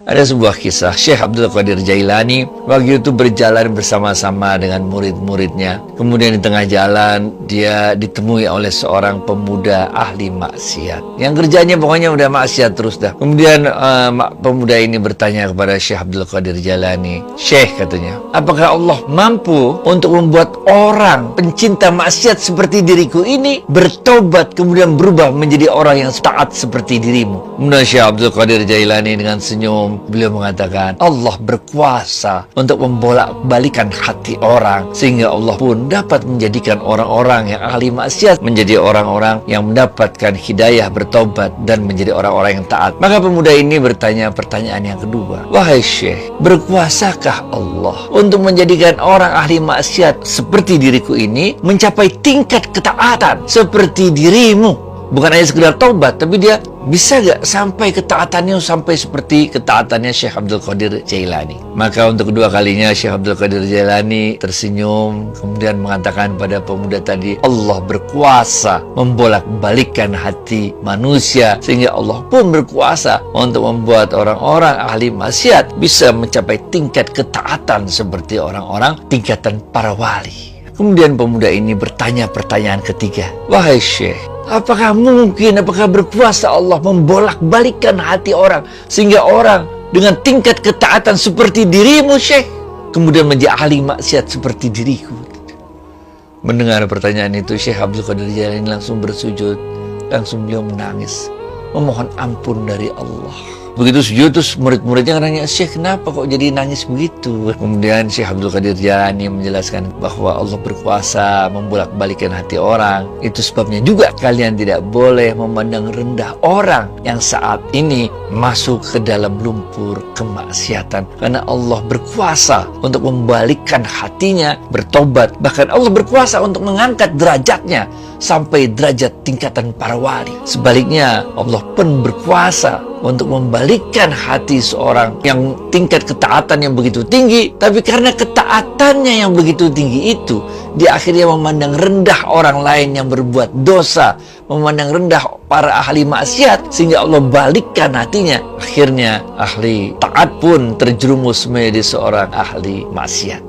Ada sebuah kisah Syekh Abdul Qadir Jailani waktu itu berjalan bersama-sama dengan murid-muridnya. Kemudian di tengah jalan dia ditemui oleh seorang pemuda ahli maksiat yang kerjanya pokoknya udah maksiat terus dah. Kemudian pemuda ini bertanya kepada Syekh Abdul Qadir Jailani, "Syekh," katanya, "apakah Allah mampu untuk membuat orang pencinta maksiat seperti diriku ini bertobat kemudian berubah menjadi orang yang taat seperti dirimu?" Kemudian Syekh Abdul Qadir Jailani dengan senyum beliau mengatakan, Allah berkuasa untuk membolak-balikan hati orang sehingga Allah pun dapat menjadikan orang-orang yang ahli maksiat menjadi orang-orang yang mendapatkan hidayah bertobat dan menjadi orang-orang yang taat. Maka pemuda ini bertanya pertanyaan yang kedua, "Wahai Syekh, berkuasakah Allah untuk menjadikan orang ahli maksiat seperti diriku ini mencapai tingkat ketaatan seperti dirimu?" Bukan hanya sekedar taubat, tapi dia bisa gak sampai ketaatannya sampai seperti ketaatannya Syekh Abdul Qadir Jailani. Maka untuk kedua kalinya Syekh Abdul Qadir Jailani tersenyum kemudian mengatakan pada pemuda tadi, Allah berkuasa membolak-balikkan hati manusia sehingga Allah pun berkuasa untuk membuat orang-orang ahli maksiat bisa mencapai tingkat ketaatan seperti orang-orang tingkatan para wali. Kemudian pemuda ini bertanya pertanyaan ketiga, "Wahai Syekh, apakah berkuasa Allah membolak-balikkan hati orang sehingga orang dengan tingkat ketaatan seperti dirimu, Syekh, kemudian menjadi ahli maksiat seperti diriku?" Mendengar pertanyaan itu, Syekh Abdul Qadir Jailani langsung bersujud, langsung beliau menangis, memohon ampun dari Allah. Begitu sujud terus murid-muridnya nanya, "Syekh, kenapa kok jadi nangis begitu?" Kemudian Syekh Abdul Qadir Jailani menjelaskan bahwa Allah berkuasa membolak-balikkan hati orang. Itu sebabnya juga kalian tidak boleh memandang rendah orang yang saat ini masuk ke dalam lumpur kemaksiatan. Karena Allah berkuasa untuk membalikkan hatinya bertobat. Bahkan Allah berkuasa untuk mengangkat derajatnya sampai derajat tingkatan para wali. Sebaliknya Allah pun berkuasa untuk membalikkan hati seorang yang tingkat ketaatan yang begitu tinggi, tapi karena ketaatannya yang begitu tinggi itu, dia akhirnya memandang rendah orang lain yang berbuat dosa, memandang rendah para ahli maksiat, sehingga Allah balikkan hatinya. Akhirnya ahli taat pun terjerumus menjadi seorang ahli maksiat.